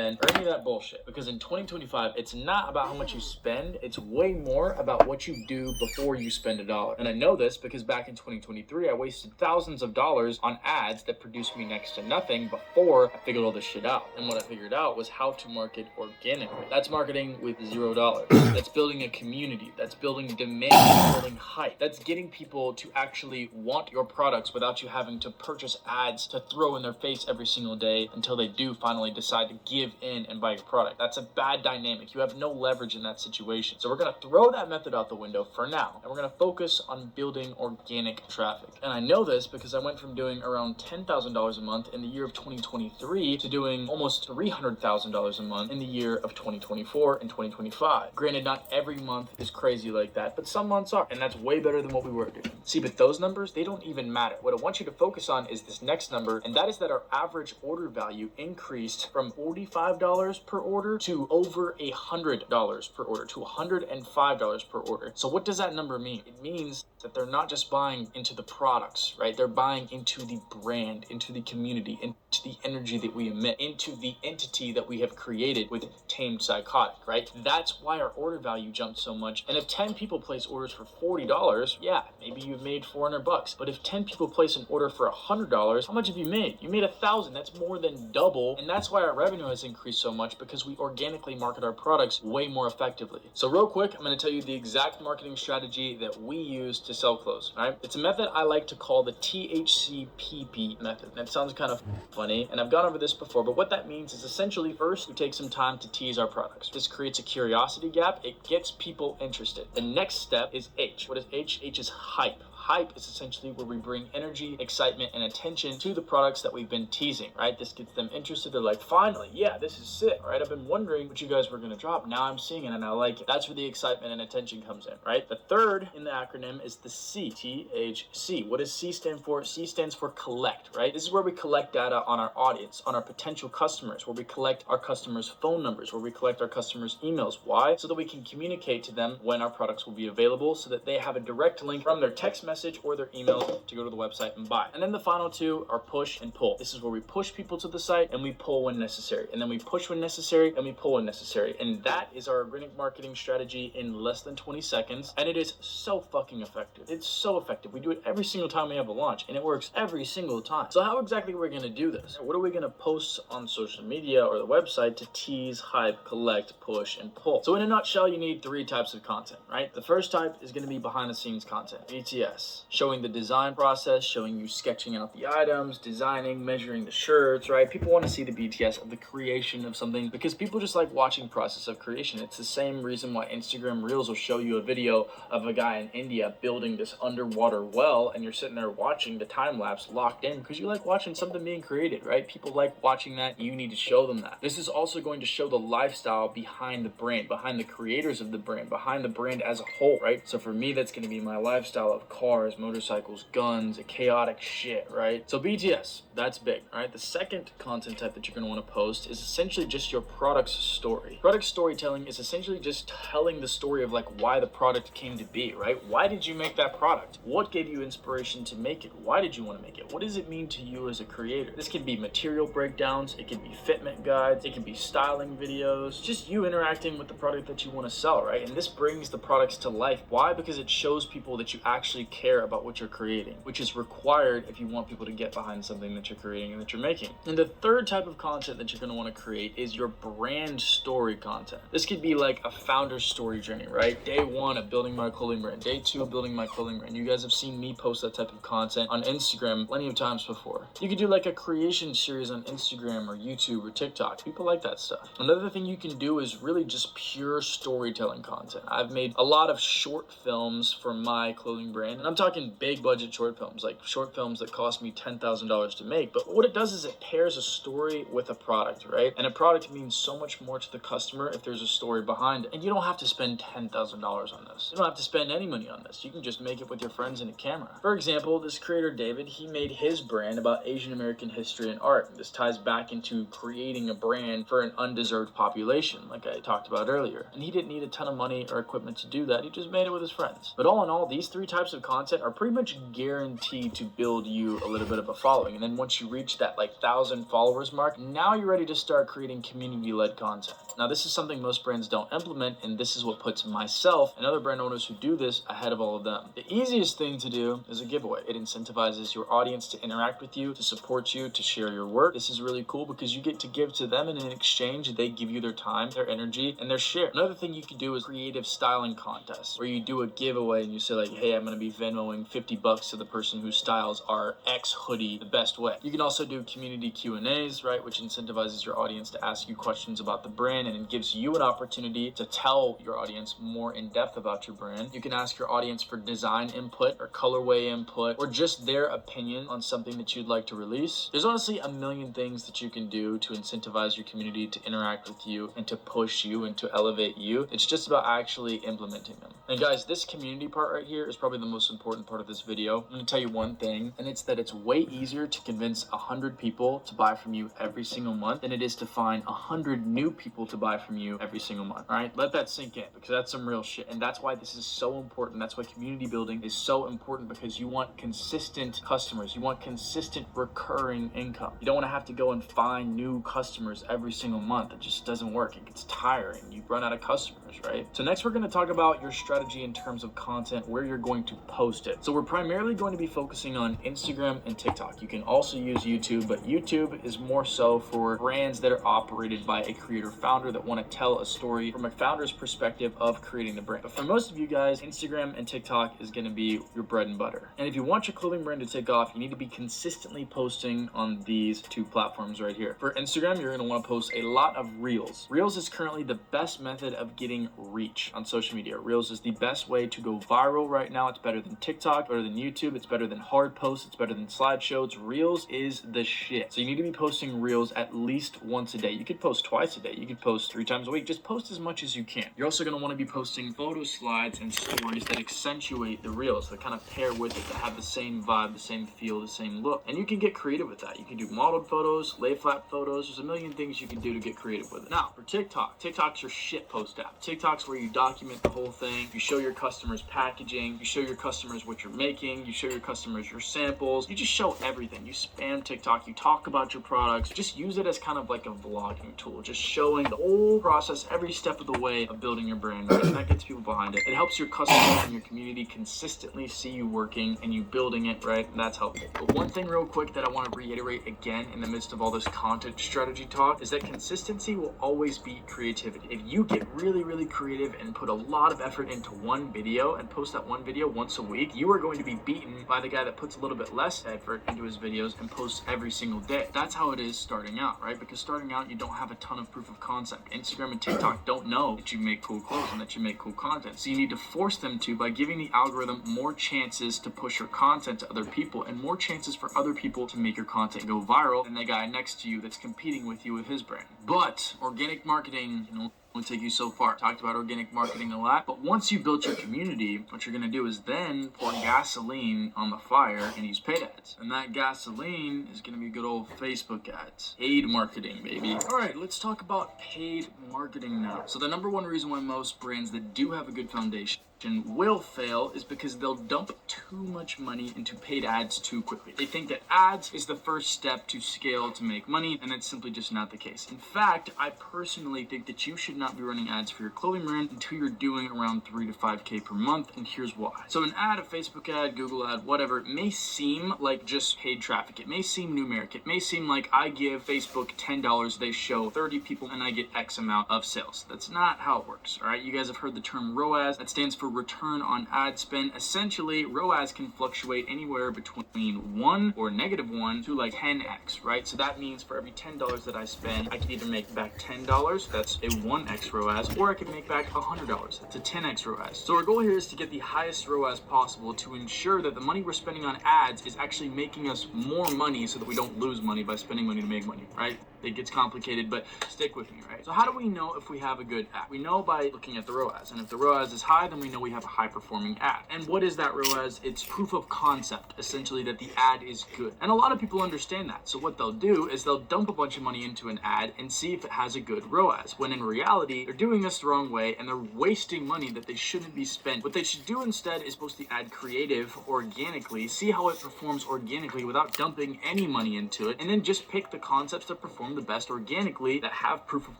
spend, or any of that bullshit. Because in 2025, it's not about how much you spend, it's way more about what you do before you spend $1. And I know this because back in 2023, I wasted thousands of dollars on ads that produced me next to nothing before I figured all this shit out. And what I figured out was how to market organically. That's marketing with $0. That's building a community. That's building demand. That's building hype. That's getting people to actually want your products without you having to purchase ads to throw in their face every single day until they do finally decide to give in and buy your product. That's a bad dynamic. You have no leverage in that situation. So we're going to throw that method out the window for now, and we're going to focus on building organic traffic. And I know this because I went from doing around $10,000 a month in the year of 2023 to doing almost $300,000 a month in the year of 2024 and 2025. Granted, not every month is crazy like that, but some months are, and that's way better than what we were doing. See, but those numbers, they don't even matter. What I want you to focus on is this next number, and that is that our average order value increased from $45 per order to over $100 per order, to $105 per order. So what does that number mean? It means that they're not just buying into the products, right? They're buying into the brand, into the community, into the energy that we emit, into the entity that we have created with Tamed Psychotic, right? That's why our order value jumped so much. And if 10 people place orders for $40, yeah, maybe you've made $400. But if 10 people place an order for $100, how much have you made? You made $1,000. That's more than double. And that's why our revenue has increased so much, because we organically market our products way more effectively. So real quick, I'm going to tell you the exact marketing strategy that we use to sell clothes, right? It's a method I like to call the THCPP method. That sounds kind of funny, and I've gone over this before, but what that means is essentially first, we take some time to tease our products. This creates a curiosity gap. It gets people interested. The next step is H. What is H? H is hype. Hype is essentially where we bring energy, excitement, and attention to the products that we've been teasing, right? This gets them interested. They're like, finally, yeah, this is sick, right? I've been wondering what you guys were going to drop. Now I'm seeing it and I like it. That's where the excitement and attention comes in, right? The third in the acronym is the C, THC. What does C stand for? C stands for collect, right? This is where we collect data on our audience, on our potential customers, where we collect our customers' phone numbers, where we collect our customers' emails. Why? So that we can communicate to them when our products will be available, so that they have a direct link from their text message or their email to go to the website and buy. And then the final two are push and pull. This is where we push people to the site and we pull when necessary. And then we push when necessary and we pull when necessary. And that is our organic marketing strategy in less than 20 seconds. And it is so fucking effective. It's so effective. We do it every single time we have a launch, and it works every single time. So how exactly are we going to do this? What are we going to post on social media or the website to tease, hype, collect, push, and pull? So in a nutshell, you need three types of content, right? The first type is going to be behind the scenes content, BTS. Showing the design process, showing you sketching out the items, designing, measuring the shirts, right? People want to see the BTS of the creation of something, because people just like watching process of creation. It's the same reason why Instagram Reels will show you a video of a guy in India building this underwater well, and you're sitting there watching the time lapse locked in, because you like watching something being created, right? People like watching that. You need to show them that. This is also going to show the lifestyle behind the brand, behind the creators of the brand, behind the brand as a whole, right? So for me, that's going to be my lifestyle of cars, motorcycles, guns, chaotic shit, right? So BTS, that's big, right? The second content type that you're going to want to post is essentially just your product's story. Product storytelling is essentially just telling the story of like why the product came to be, right? Why did you make that product? What gave you inspiration to make it? Why did you want to make it? What does it mean to you as a creator? This can be material breakdowns, it can be fitment guides, it can be styling videos, just you interacting with the product that you want to sell, right? And this brings the products to life. Why? Because it shows people that you actually care about what you're creating, which is required if you want people to get behind something that you're creating and that you're making. And the third type of content that you're going to want to create is your brand story content. This could be like a founder story journey, right? Day one of building my clothing brand, day two of building my clothing brand. You guys have seen me post that type of content on Instagram plenty of times before. You could do like a creation series on Instagram or YouTube or TikTok. People like that stuff. Another thing you can do is really just pure storytelling content. I've made a lot of short films for my clothing brand, and I'm talking big budget short films, like short films that cost me $10,000 to make. But what it does is it pairs a story with a product, right? And a product means so much more to the customer if there's a story behind it. And you don't have to spend $10,000 on this. You don't have to spend any money on this. You can just make it with your friends and a camera. For example, this creator, David, he made his brand about Asian American history and art. This ties back into creating a brand for an undeserved population, like I talked about earlier. And he didn't need a ton of money or equipment to do that. He just made it with his friends. But all in all, these three types of content content are pretty much guaranteed to build you a little bit of a following. And then once you reach that like 1,000 followers mark, now you're ready to start creating community-led content. Now, this is something most brands don't implement, and this is what puts myself and other brand owners who do this ahead of all of them. The easiest thing to do is a giveaway. It incentivizes your audience to interact with you, to support you, to share your work. This is really cool because you get to give to them, and in exchange, they give you their time, their energy, and their share. Another thing you can do is creative styling contests, where you do a giveaway and you say like, hey, I'm going to be Venmoing $50 to the person who styles our X hoodie the best way. You can also do community Q&As, right, which incentivizes your audience to ask you questions about the brand, and it gives you an opportunity to tell your audience more in depth about your brand. You can ask your audience for design input or colorway input or just their opinion on something that you'd like to release. There's honestly a million things that you can do to incentivize your community to interact with you and to push you and to elevate you. It's just about actually implementing them. And guys, this community part right here is probably the most important part of this video. I'm going to tell you one thing, and it's that it's way easier to convince 100 people to buy from you every single month than it is to find 100 new people to buy from you every single month. All right, let that sink in, because that's some real shit. And that's why this is so important. That's why community building is so important, because you want consistent customers. You want consistent recurring income. You don't want to have to go and find new customers every single month. It just doesn't work. It gets tiring. You run out of customers, right? So next we're going to talk about your strategy in terms of content, where you're going to post it. So we're primarily going to be focusing on Instagram and TikTok. You can also use YouTube, but YouTube is more so for brands that are operated by a creator founder that want to tell a story from a founder's perspective of creating the brand. But for most of you guys, Instagram and TikTok is going to be your bread and butter. And if you want your clothing brand to take off, you need to be consistently posting on these two platforms right here. For Instagram, you're going to want to post a lot of Reels. Reels is currently the best method of getting reach on social media. Reels is the best way to go viral right now. It's better than TikTok, better than YouTube. It's better than hard posts. It's better than slideshows. Reels is the shit. So you need to be posting Reels at least once a day. You could post twice a day. You could post 3 times a week. Just post as much as you can. You're also going to want to be posting photo slides and stories that accentuate the Reels, that kind of pair with it, that have the same vibe, the same feel, the same look. And you can get creative with that. You can do modeled photos, lay flat photos. There's a million things you can do to get creative with it. Now, for TikTok, TikTok's your shit post app. TikTok's where you document the whole thing. You show your customers packaging. You show your customers what you're making. You show your customers your samples. You just show everything. You spam TikTok. You talk about your products. Just use it as kind of like a vlogging tool. Just showing the whole process, every step of the way of building your brand. Right? And that gets people behind it. It helps your customers and your community consistently see you working and you building it, right? And that's helpful. But one thing real quick that I want to reiterate again in the midst of all this content strategy talk is that consistency will always beat creativity. If you get really, really creative and put a lot of effort into one video and post that one video once a week, you are going to be beaten by the guy that puts a little bit less effort into his videos and posts every single day. That's how it is starting out, right? Because starting out, you don't have a ton of proof of concept. Instagram and TikTok don't know that you make cool clothes and that you make cool content. So you need to force them to by giving the algorithm more chances to push your content to other people and more chances for other people to make your content go viral than the guy next to you that's competing with you with his brand. But organic marketing, will take you so far. Talked about organic marketing a lot, but once you build your community, what you're gonna do is then pour gasoline on the fire and use paid ads. And that gasoline is gonna be good old Facebook ads. Paid marketing, baby. All right, let's talk about paid marketing now. So the number one reason why most brands that do have a good foundation will fail is because they'll dump too much money into paid ads too quickly. They think that ads is the first step to scale to make money, and that's simply just not the case. In fact, I personally think that you should not be running ads for your clothing brand until you're doing around 3 to 5K per month, and here's why. So an ad, a Facebook ad, Google ad, whatever, it may seem like just paid traffic. It may seem numeric. It may seem like I give Facebook $10, they show 30 people, and I get X amount of sales. That's not how it works, all right? You guys have heard the term ROAS. That stands for return on ad spend. Essentially, ROAS can fluctuate anywhere between 1 or -1 to like 10x, right? So that means for every $10 that I spend, I can either make back $10, that's a 1x ROAS, or I can make back $100, that's a 10x ROAS. So our goal here is to get the highest ROAS possible to ensure that the money we're spending on ads is actually making us more money so that we don't lose money by spending money to make money, right? it gets complicated, but stick with me, right? So how do we know if we have a good ad? We know by looking at the ROAS, and if the ROAS is high, then we know we have a high performing ad. And what is that ROAS? It's proof of concept, essentially, that the ad is good. And a lot of people understand that. So what they'll do is they'll dump a bunch of money into an ad and see if it has a good ROAS, when in reality, they're doing this the wrong way and they're wasting money that they shouldn't be spent. What they should do instead is post the ad creative organically, see how it performs organically without dumping any money into it, and then just pick the concepts that perform the best organically, that have proof of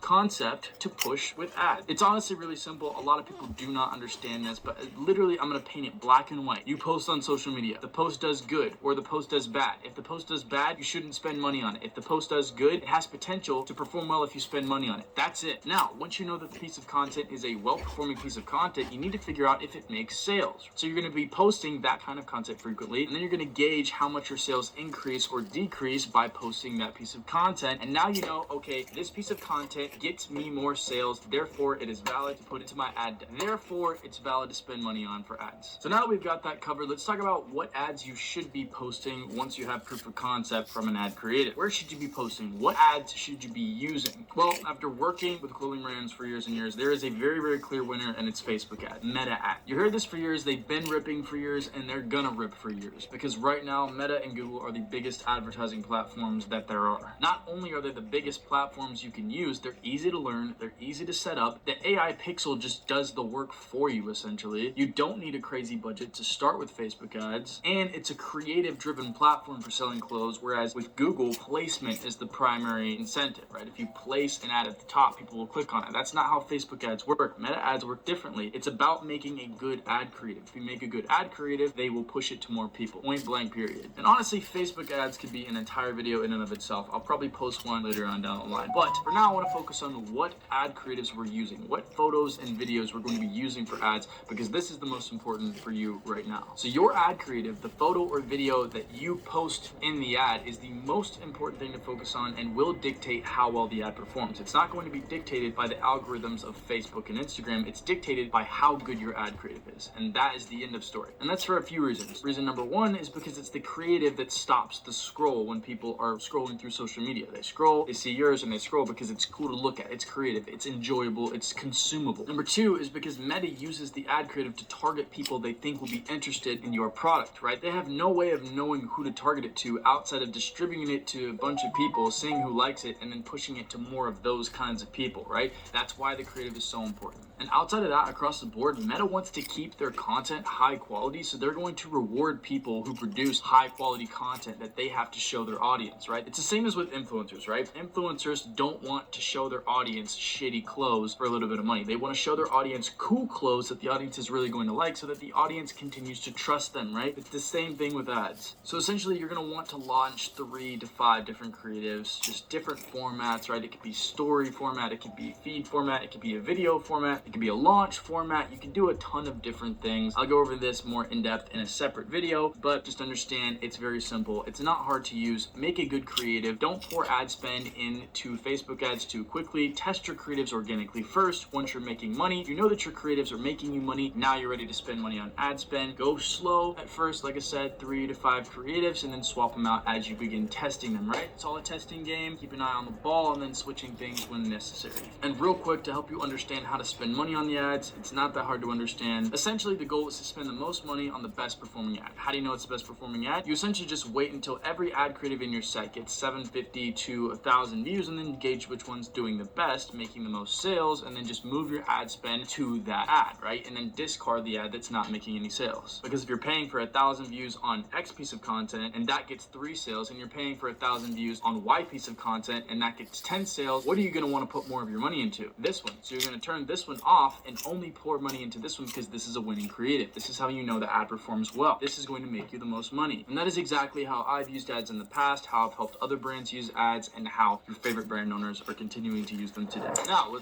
concept to push with ads. It's honestly really simple. A lot of people do not understand this, but literally I'm going to paint it black and white. You post on social media, the post does good or the post does bad. If the post does bad, you shouldn't spend money on it. If the post does good, it has potential to perform well if you spend money on it. That's it. Now, once you know that the piece of content is a well-performing piece of content, you need to figure out if it makes sales. So you're going to be posting that kind of content frequently, and then you're going to gauge how much your sales increase or decrease by posting that piece of content. And now you know, okay, this piece of content gets me more sales, therefore it is valid to put into my ad deck. Therefore, it's valid to spend money on for ads. So now that we've got that covered, let's talk about what ads you should be posting once you have proof of concept from an ad creative. Where should you be posting? What ads should you be using? Well, after working with clothing brands for years and years, there is a very, very clear winner, and it's Facebook ad, Meta ad. You heard this for years, they've been ripping for years, and they're gonna rip for years, because right now, Meta and Google are the biggest advertising platforms that there are. Not only are they the biggest platforms you can use, they're easy to learn, they're easy to set up. The AI pixel just does the work for you, essentially. You don't need a crazy budget to start with Facebook ads, and it's a creative-driven platform for selling clothes, whereas with Google, placement is the primary incentive, right? If you place an ad at the top, people will click on it. That's not how Facebook ads work. Meta ads work differently. It's about making a good ad creative. If you make a good ad creative, they will push it to more people. Point blank, period. And honestly, Facebook ads could be an entire video in and of itself. I'll probably post one later on down the line. But for now, I want to focus on what ad creatives we're using, what photos and videos we're going to be using for ads, because this is the most important for you right now. So your ad creative, the photo or video that you post in the ad, is the most important thing to focus on and will dictate how well the ad performs. It's not going to be dictated by the algorithms of Facebook and Instagram. It's dictated by how good your ad creative is. And that is the end of story. And that's for a few reasons. Reason number one is because it's the creative that stops the scroll when people are scrolling through social media. They scroll, they see yours, and they scroll because it's cool to look at. It's creative, it's enjoyable, it's consumable. Number two is because Meta uses the ad creative to target people they think will be interested in your product, right? They have no way of knowing who to target it to outside of distributing it to a bunch of people, seeing who likes it, and then pushing it to more of those kinds of people, right? That's why the creative is so important. And outside of that, across the board, Meta wants to keep their content high quality, so they're going to reward people who produce high quality content that they have to show their audience, right? It's the same as with influencers, right? Influencers don't want to show their audience shitty clothes for a little bit of money. They want to show their audience cool clothes that the audience is really going to like, so that the audience continues to trust them, right? It's the same thing with ads. So essentially, you're going to want to launch 3 to 5 different creatives, just different formats, right? It could be story format, it could be feed format, it could be a video format, it could be a launch format. You can do a ton of different things. I'll go over this more in depth in a separate video, but just understand it's very simple. It's not hard to use. Make a good creative. Don't pour ad spend into Facebook ads too quickly. Test your creatives organically first. Once you're making money, you know that your creatives are making you money. Now you're ready to spend money on ad spend. Go slow at first, like I said, 3 to 5 creatives, and then swap them out as you begin testing them, right? It's all a testing game. Keep an eye on the ball and then switching things when necessary. And real quick, to help you understand how to spend money on the ads, it's not that hard to understand. Essentially, the goal is to spend the most money on the best performing ad. How do you know it's the best performing ad? You essentially just wait until every ad creative in your site gets 750 to 1,000 views, and then gauge which one's doing the best, making the most sales, and then just move your ad spend to that ad, right? And then discard the ad that's not making any sales. Because if you're paying for 1,000 views on X piece of content and that gets 3 sales, and you're paying for 1,000 views on Y piece of content and that gets 10 sales, what are you going to want to put more of your money into? This one. So you're going to turn this one off and only pour money into this one because this is a winning creative. This is how you know the ad performs well. This is going to make you the most money. And that is exactly how I've used ads in the past, how I've helped other brands use ads, and how your favorite brand owners are continuing to use them today. Now,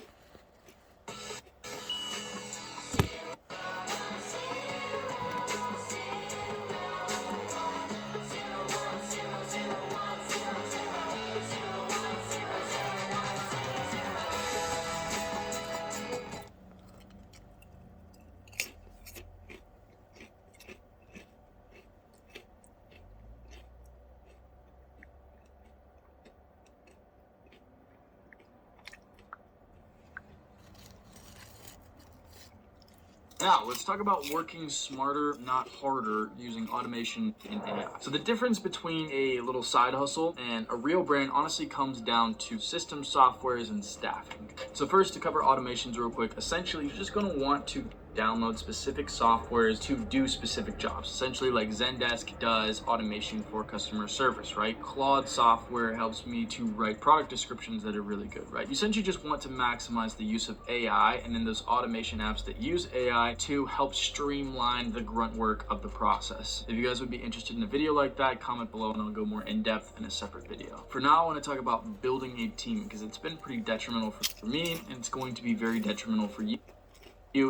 Now, let's talk about working smarter, not harder, using automation and AI. So the difference between a little side hustle and a real brand honestly comes down to system softwares and staffing. So first, to cover automations real quick, essentially you're just going to want to download specific softwares to do specific jobs. Essentially, like Zendesk does automation for customer service, right? Claude software helps me to write product descriptions that are really good, right? You essentially just want to maximize the use of AI and then those automation apps that use AI to help streamline the grunt work of the process. If you guys would be interested in a video like that, comment below and I'll go more in depth in a separate video. For now, I want to talk about building a team because it's been pretty detrimental for me and it's going to be very detrimental for you,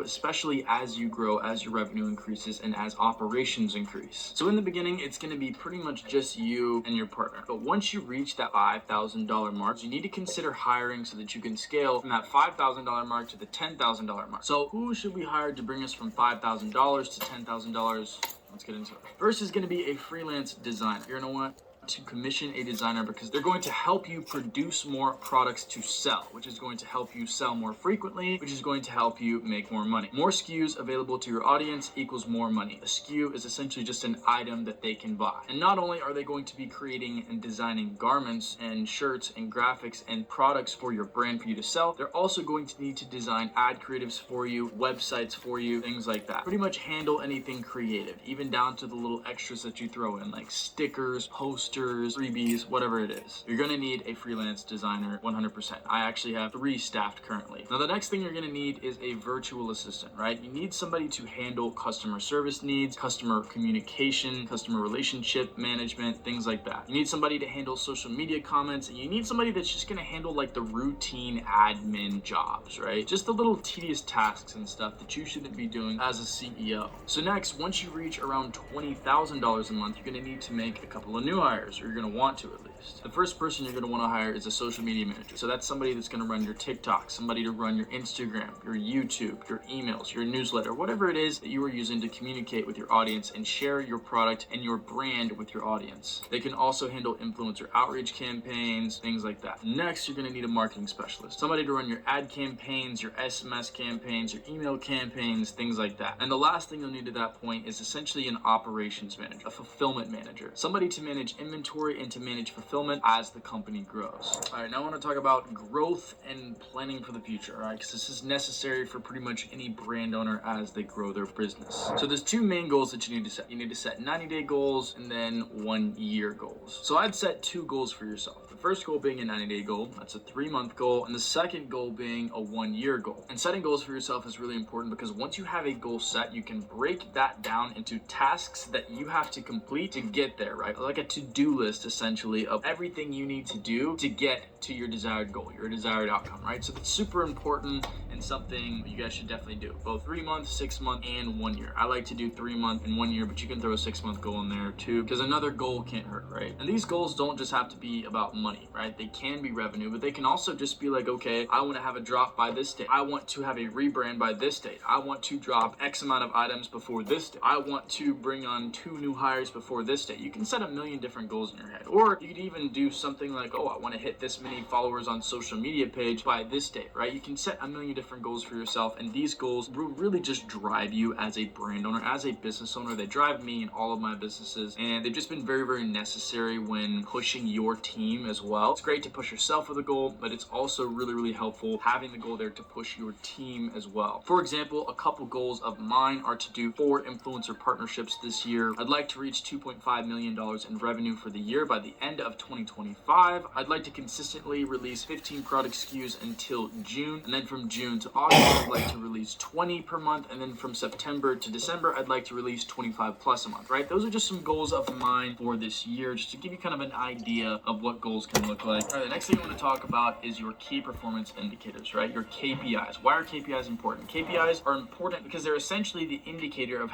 especially as you grow, as your revenue increases, and as operations increase. So in the beginning, it's going to be pretty much just you and your partner. But once you reach that $5,000 mark, you need to consider hiring so that you can scale from that $5,000 mark to the $10,000 mark. So who should we hire to bring us from $5,000 to $10,000? Let's get into it. First is going to be a freelance designer. You're going to want to commission a designer because they're going to help you produce more products to sell, which is going to help you sell more frequently, which is going to help you make more money. More SKUs available to your audience equals more money. A SKU is essentially just an item that they can buy. And not only are they going to be creating and designing garments and shirts and graphics and products for your brand for you to sell, they're also going to need to design ad creatives for you, websites for you, things like that. Pretty much handle anything creative, even down to the little extras that you throw in, like stickers, posters, freebies, whatever it is. You're going to need a freelance designer 100%. I actually have 3 staffed currently. Now, the next thing you're going to need is a virtual assistant, right? You need somebody to handle customer service needs, customer communication, customer relationship management, things like that. You need somebody to handle social media comments, and you need somebody that's just going to handle like the routine admin jobs, right? Just the little tedious tasks and stuff that you shouldn't be doing as a CEO. So next, once you reach around $20,000 a month, you're going to need to make a couple of new hires, or you're going to want to at least. The first person you're going to want to hire is a social media manager. So that's somebody that's going to run your TikTok, somebody to run your Instagram, your YouTube, your emails, your newsletter, whatever it is that you are using to communicate with your audience and share your product and your brand with your audience. They can also handle influencer outreach campaigns, things like that. Next, you're going to need a marketing specialist, somebody to run your ad campaigns, your SMS campaigns, your email campaigns, things like that. And the last thing you'll need at that point is essentially an operations manager, a fulfillment manager, somebody to manage inventory and to manage fulfillment as the company grows. All right, now I want to talk about growth and planning for the future, all right? Because this is necessary for pretty much any brand owner as they grow their business. So there's 2 main goals that you need to set. You need to set 90-day goals and then 1-year goals. So I'd set 2 goals for yourself. The first goal being a 90-day goal, that's a 3-month goal, and the second goal being a 1-year goal. And setting goals for yourself is really important because once you have a goal set, you can break that down into tasks that you have to complete to get there, right? Like a to-do list essentially of everything you need to do to get to your desired goal, your desired outcome, right? So that's super important and something you guys should definitely do. Both 3 months, 6 months, and 1 year. I like to do 3 month and 1 year, but you can throw a 6-month goal in there too, because another goal can't hurt, right? And these goals don't just have to be about money, right? They can be revenue, but they can also just be like, okay, I want to have a drop by this date. I want to have a rebrand by this date. I want to drop X amount of items before this date. I want to bring on 2 new hires before this date. You can set a million different goals in your head. Or you could even do something like, oh, I want to hit this many followers on social media page by this date, right? You can set a million different goals for yourself, and these goals will really just drive you as a brand owner, as a business owner. They drive me in all of my businesses, and they've just been very, very necessary when pushing your team as well. It's great to push yourself with a goal, but it's also really, really helpful having the goal there to push your team as well. For example, a couple goals of mine are to do 4 influencer partnerships this year. I'd like to reach $2.5 million in revenue for the year by the end of 2025. I'd like to consistently release 15 product SKUs until June, and then from June to August, I'd like to release 20 per month, and then from September to December, I'd like to release 25 plus a month, right? Those are just some goals of mine for this year, just to give you kind of an idea of what goals can look like. All right, the next thing I want to talk about is your key performance indicators, right? Your KPIs. Why are KPIs important? KPIs are important because they're essentially the indicator of